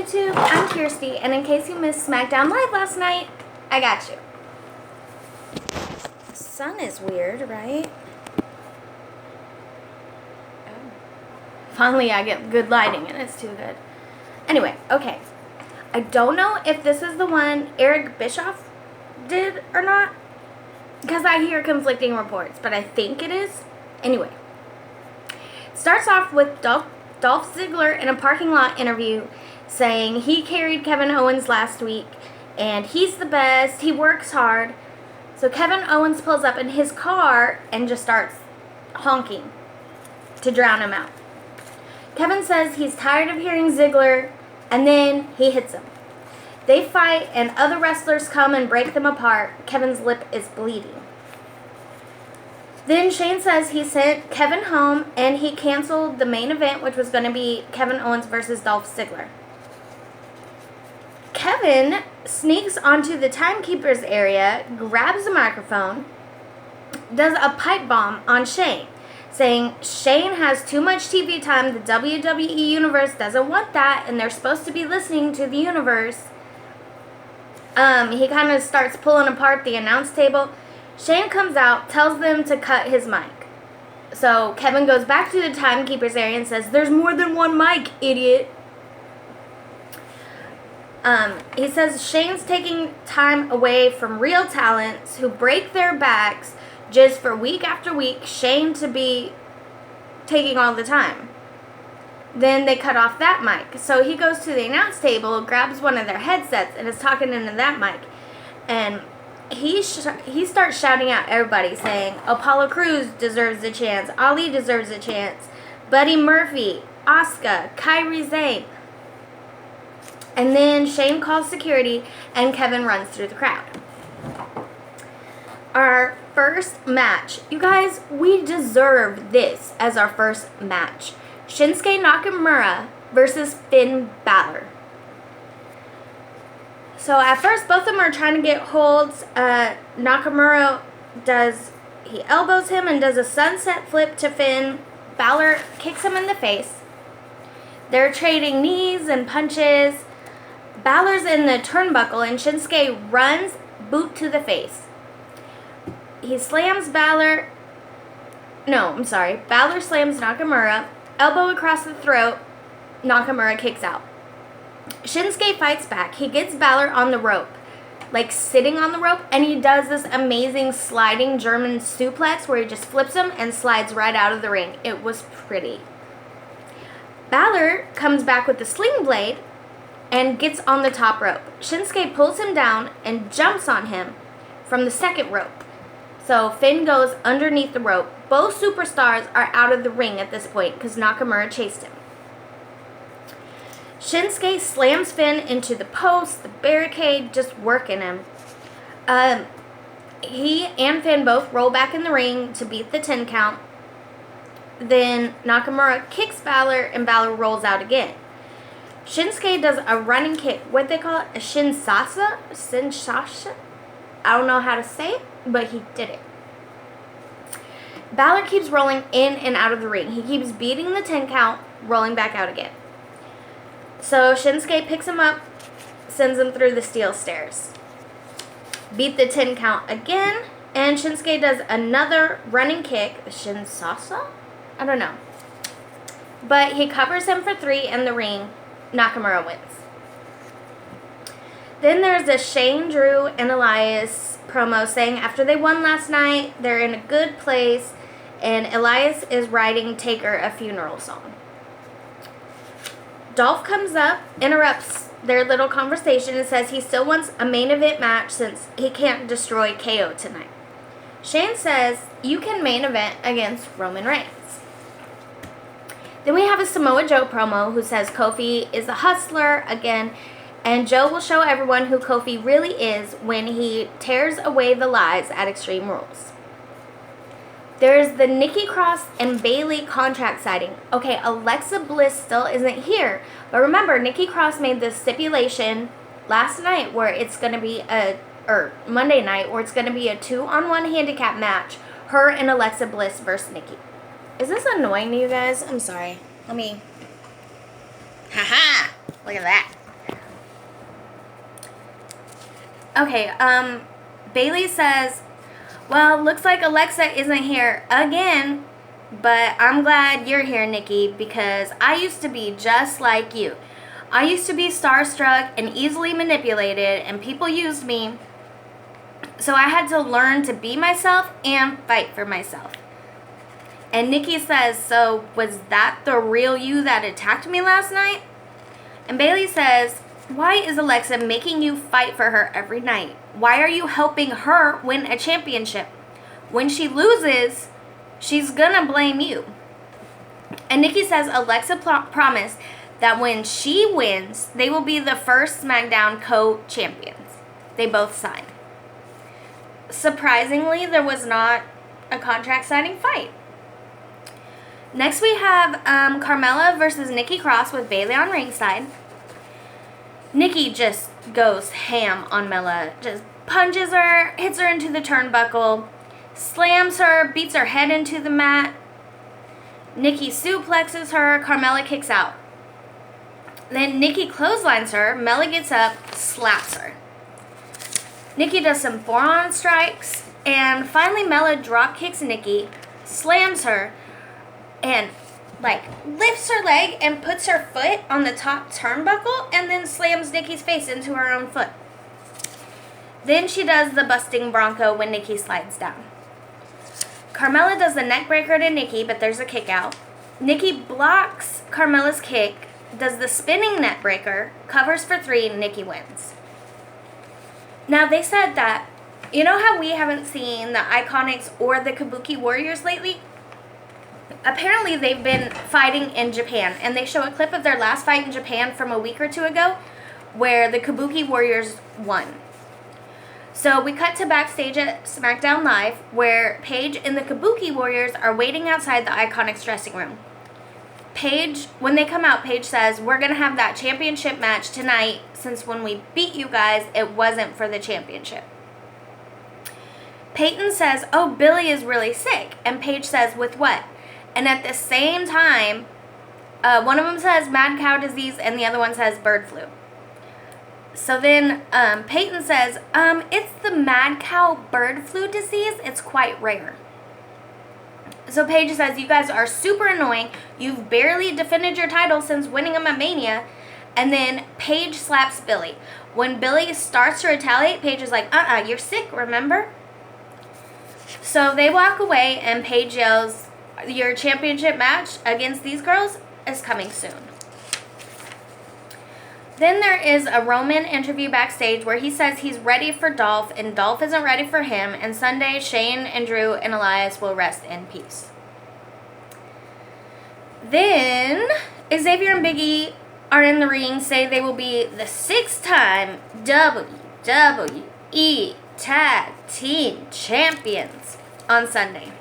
YouTube? I'm Kirsty, and in case you missed SmackDown Live last night, I got you. The sun is weird, right? Oh. Finally, I get good lighting, and it's too good. Anyway, okay. I don't know if this is the one Eric Bischoff did or not, because I hear conflicting reports, but I think it is. Anyway. Starts off with Dolph Ziggler in a parking lot interview saying he carried Kevin Owens last week and he's the best, he works hard. So Kevin Owens pulls up in his car and just starts honking to drown him out. Kevin says he's tired of hearing Ziggler, and then he hits him. They fight and other wrestlers come and break them apart. Kevin's lip is bleeding. Then Shane says he sent Kevin home and he canceled the main event, which was going to be Kevin Owens versus Dolph Ziggler. Kevin sneaks onto the timekeeper's area, grabs a microphone, does a pipe bomb on Shane, saying Shane has too much TV time, the WWE Universe doesn't want that, and they're supposed to be listening to the Universe. He kind of starts pulling apart the announce table. Shane comes out, tells them to cut his mic. So Kevin goes back to the timekeeper's area and says, "There's more than one mic, idiot." He says Shane's taking time away from real talents who break their backs just for week after week, Shane to be taking all the time. Then they cut off that mic. So he goes to the announce table, grabs one of their headsets, and is talking into that mic. And he starts shouting out everybody, saying Apollo Crews deserves a chance, Ali deserves a chance, Buddy Murphy, Asuka, Kairi Sane. And then Shane calls security and Kevin runs through the crowd. Our first match. You guys, we deserve this as our first match. Shinsuke Nakamura versus Finn Balor. So at first, both of them are trying to get holds. Nakamura he elbows him and does a sunset flip to Finn. Balor kicks him in the face. They're trading knees and punches. Balor's in the turnbuckle and Shinsuke runs, boot to the face. He slams Balor. Balor slams Nakamura, elbow across the throat. Nakamura kicks out. Shinsuke fights back. He gets Balor on the rope, like sitting on the rope, and he does this amazing sliding German suplex where he just flips him and slides right out of the ring. It was pretty. Balor comes back with the sling blade and gets on the top rope. Shinsuke pulls him down and jumps on him from the second rope. So Finn goes underneath the rope. Both superstars are out of the ring at this point because Nakamura chased him. Shinsuke slams Finn into the post, the barricade, just working him. He and Finn both roll back in the ring to beat the 10 count. Then Nakamura kicks Balor and Balor rolls out again. Shinsuke does a running kick. What they call it? A Shinsasa? I don't know how to say it, but he did it. Balor keeps rolling in and out of the ring. He keeps beating the 10 count, rolling back out again. So Shinsuke picks him up, sends him through the steel stairs. Beat the 10 count again, and Shinsuke does another running kick. Shinsasa? I don't know. But he covers him for 3 in the ring. Nakamura wins. Then there's a Shane, Drew, and Elias promo saying after they won last night, they're in a good place, and Elias is writing Taker a funeral song. Dolph comes up, interrupts their little conversation, and says he still wants a main event match since he can't destroy KO tonight. Shane says you can main event against Roman Reigns. Then we have a Samoa Joe promo who says Kofi is a hustler again, and Joe will show everyone who Kofi really is when he tears away the lies at Extreme Rules. There's the Nikki Cross and Bayley contract signing. Okay, Alexa Bliss still isn't here, but remember, Nikki Cross made this stipulation last night where it's going to be Monday night, where it's going to be a 2-on-1 handicap match, her and Alexa Bliss versus Nikki. Is this annoying to you guys? I'm sorry. Haha! Look at that. Okay, Bailey says, well, looks like Alexa isn't here again, but I'm glad you're here, Nikki, because I used to be just like you. I used to be starstruck and easily manipulated, and people used me. So I had to learn to be myself and fight for myself. And Nikki says, so was that the real you that attacked me last night? And Bailey says, why is Alexa making you fight for her every night? Why are you helping her win a championship? When she loses, she's gonna blame you. And Nikki says Alexa promised that when she wins, they will be the first SmackDown co-champions. They both sign. Surprisingly, there was not a contract signing fight. Next we have Carmella versus Nikki Cross with Bayley on ringside. Nikki just goes ham on Mella. Just punches her, hits her into the turnbuckle, slams her, beats her head into the mat. Nikki suplexes her, Carmella kicks out. Then Nikki clotheslines her, Mella gets up, slaps her. Nikki does some forearm strikes, and finally Mella drop kicks Nikki, slams her, and lifts her leg and puts her foot on the top turnbuckle and then slams Nikki's face into her own foot. Then she does the busting bronco when Nikki slides down. Carmella does the neck breaker to Nikki, but there's a kick out. Nikki blocks Carmella's kick, does the spinning neck breaker, covers for 3, and Nikki wins. Now they said that, you know how we haven't seen the Iconics or the Kabuki Warriors lately? Apparently they've been fighting in Japan, and they show a clip of their last fight in Japan from a week or two ago where the Kabuki Warriors won. So we cut to backstage at SmackDown Live where Paige and the Kabuki Warriors are waiting outside the Iconics dressing room. Paige, when they come out, Paige says, we're going to have that championship match tonight since when we beat you guys, it wasn't for the championship. Peyton says, oh, Billy is really sick. And Paige says, with what? And at the same time, one of them says mad cow disease and the other one says bird flu. So then Peyton says, it's the mad cow bird flu disease. It's quite rare. So Paige says, you guys are super annoying. You've barely defended your title since winning them at Mania. And then Paige slaps Billy. When Billy starts to retaliate, Paige is like, you're sick, remember? So they walk away and Paige yells, your championship match against these girls is coming soon. Then there is a Roman interview backstage where he says he's ready for Dolph and Dolph isn't ready for him, and Sunday Shane and Drew and Elias will rest in peace. Then Xavier and Big E are in the ring, say they will be the 6-time WWE Tag Team Champions on Sunday.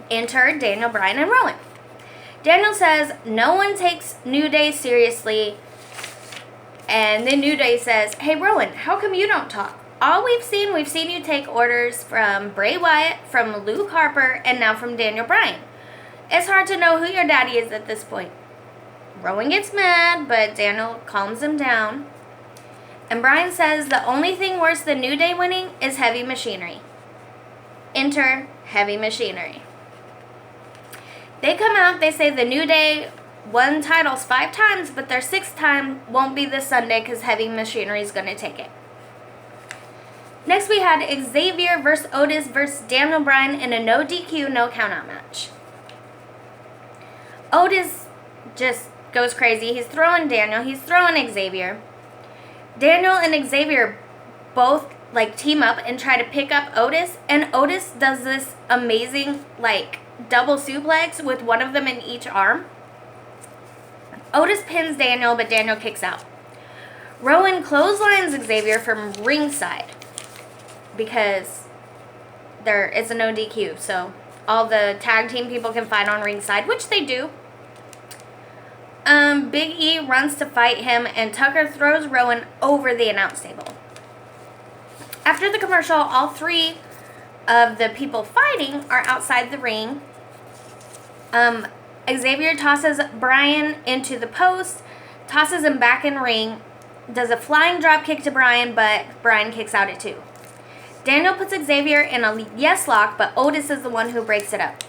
Enter Daniel Bryan and Rowan. Daniel says no one takes New Day seriously. And then New Day says, hey Rowan, how come you don't talk? All we've seen you take orders from Bray Wyatt, from Luke Harper, and now from Daniel Bryan. It's hard to know who your daddy is at this point. Rowan gets mad, but Daniel calms him down. And Bryan says the only thing worse than New Day winning is Heavy Machinery. Enter Heavy Machinery. They come out, they say the New Day won titles 5 times, but their 6th time won't be this Sunday because Heavy Machinery is going to take it. Next we had Xavier versus Otis versus Daniel Bryan in a no DQ, no countout match. Otis just goes crazy. He's throwing Daniel, he's throwing Xavier. Daniel and Xavier both team up and try to pick up Otis, and Otis does this amazing double suplex with one of them in each arm. Otis pins Daniel, but Daniel kicks out. Rowan clotheslines Xavier from ringside because it's a no DQ, so all the tag team people can fight on ringside, which they do. Big E runs to fight him, and Tucker throws Rowan over the announce table. After the commercial, all 3 of the people fighting are outside the ring. Xavier tosses Bryan into the post, tosses him back in ring, does a flying drop kick to Bryan, but Bryan kicks out at 2. Daniel puts Xavier in a yes lock, but Otis is the one who breaks it up.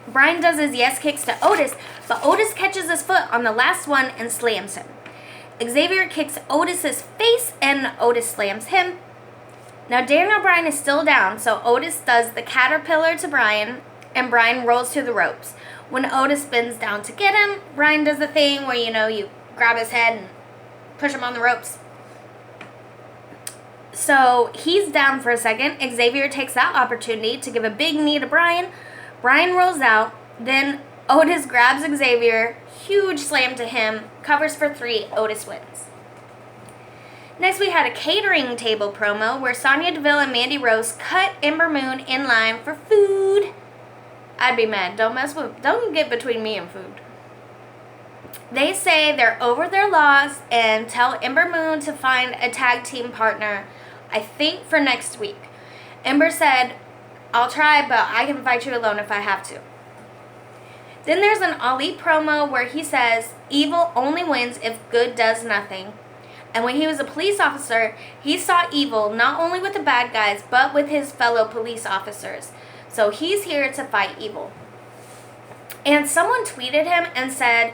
Bryan does his yes kicks to Otis, but Otis catches his foot on the last one and slams him. Xavier kicks Otis's face and Otis slams him. Now Daniel Bryan is still down, so Otis does the caterpillar to Bryan, and Bryan rolls to the ropes. When Otis bends down to get him, Bryan does the thing where, you grab his head and push him on the ropes. So he's down for a second. Xavier takes that opportunity to give a big knee to Bryan. Bryan rolls out. Then Otis grabs Xavier. Huge slam to him. Covers for 3. Otis wins. Next, we had a catering table promo where Sonya Deville and Mandy Rose cut Ember Moon in line for food. I'd be mad. Don't get between me and food. They say they're over their loss and tell Ember Moon to find a tag team partner, I think for next week. Ember said, I'll try, but I can fight you alone if I have to. Then there's an Ali promo where he says, evil only wins if good does nothing. And when he was a police officer, he saw evil not only with the bad guys, but with his fellow police officers. So he's here to fight evil. And someone tweeted him and said,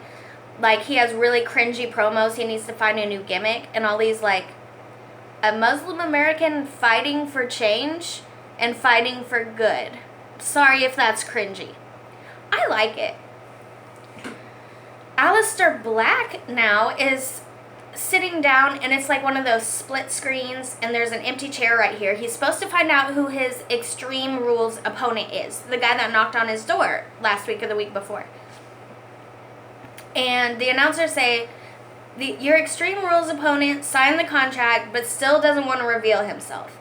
he has really cringy promos, he needs to find a new gimmick. And Ali's like, a Muslim American fighting for change and fighting for good. Sorry if that's cringy. I like it. Aleister Black now is sitting down, and it's like one of those split screens, and there's an empty chair right here. He's supposed to find out who his Extreme Rules opponent is. The guy that knocked on his door last week or the week before. And the announcers say, your Extreme Rules opponent signed the contract, but still doesn't want to reveal himself.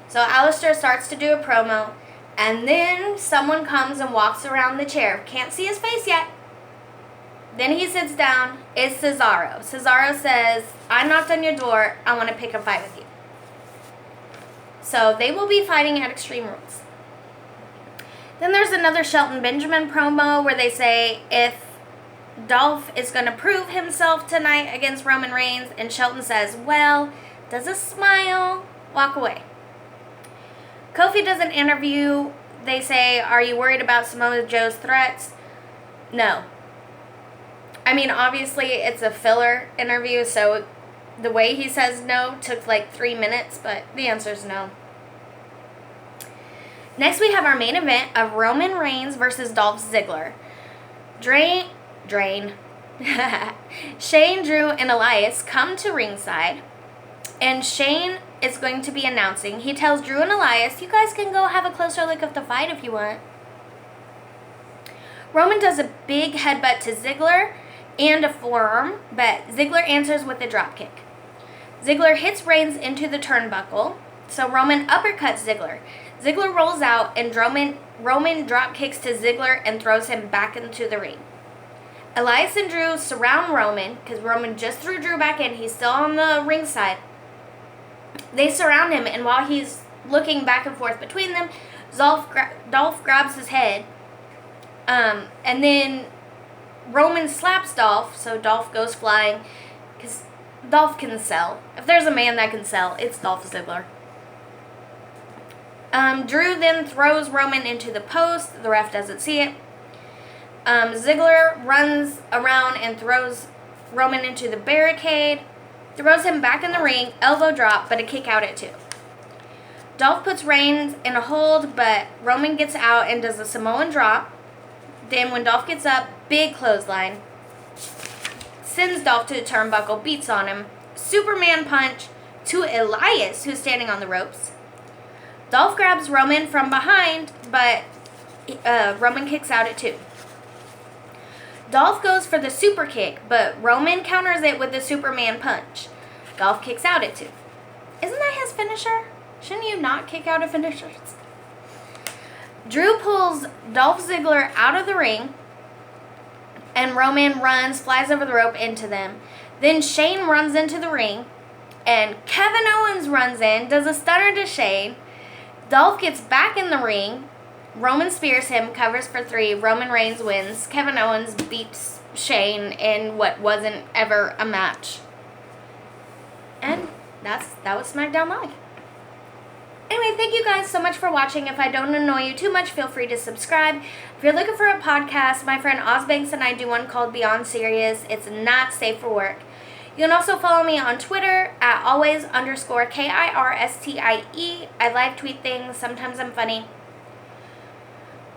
So Aleister starts to do a promo, and then someone comes and walks around the chair. Can't see his face yet. Then he sits down. It's Cesaro. Cesaro says, I knocked on your door. I want to pick a fight with you. So they will be fighting at Extreme Rules. Then there's another Shelton Benjamin promo where they say if Dolph is going to prove himself tonight against Roman Reigns, and Shelton says, well, does a smile, walk away. Kofi does an interview. They say, are you worried about Samoa Joe's threats? No. I mean, obviously, it's a filler interview, so the way he says no took 3 minutes, but the answer is no. Next, we have our main event of Roman Reigns versus Dolph Ziggler. Shane, Drew, and Elias come to ringside, and Shane is going to be announcing. He tells Drew and Elias, you guys can go have a closer look at the fight if you want. Roman does a big headbutt to Ziggler and a forearm, but Ziggler answers with a dropkick. Ziggler hits Reigns into the turnbuckle, so Roman uppercuts Ziggler. Ziggler rolls out, and Roman dropkicks to Ziggler and throws him back into the ring. Elias and Drew surround Roman, because Roman just threw Drew back in. He's still on the ringside. They surround him, and while he's looking back and forth between them, Dolph grabs his head, and then Roman slaps Dolph, so Dolph goes flying, because Dolph can sell. If there's a man that can sell, it's Dolph Ziggler. Drew then throws Roman into the post. The ref doesn't see it. Ziggler runs around and throws Roman into the barricade, throws him back in the ring, elbow drop, but a kick out at 2. Dolph puts Reigns in a hold, but Roman gets out and does a Samoan drop. Then when Dolph gets up, big clothesline, sends Dolph to the turnbuckle, beats on him, Superman punch to Elias, who's standing on the ropes. Dolph grabs Roman from behind, but Roman kicks out at 2. Dolph goes for the super kick, but Roman counters it with the Superman punch. Dolph kicks out at 2. Isn't that his finisher? Shouldn't you not kick out of finishers? Drew pulls Dolph Ziggler out of the ring, and Roman flies over the rope into them. Then Shane runs into the ring, and Kevin Owens runs in, does a stunner to Shane. Dolph gets back in the ring. Roman spears him, covers for 3. Roman Reigns wins. Kevin Owens beats Shane in what wasn't ever a match. And that was SmackDown Live. Anyway, thank you guys so much for watching. If I don't annoy you too much, feel free to subscribe. If you're looking for a podcast, my friend Oz Banks and I do one called Beyond Serious. It's not safe for work. You can also follow me on Twitter at always_KIRSTIE. I live tweet things. Sometimes I'm funny.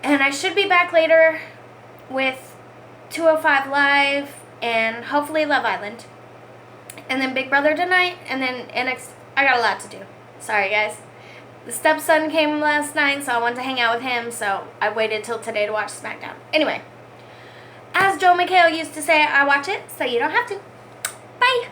And I should be back later with 205 Live and hopefully Love Island. And then Big Brother tonight. And then NXT. I got a lot to do. Sorry, guys. The stepson came last night, so I wanted to hang out with him. So I waited till today to watch SmackDown. Anyway, as Joe McHale used to say, I watch it so you don't have to. Bye.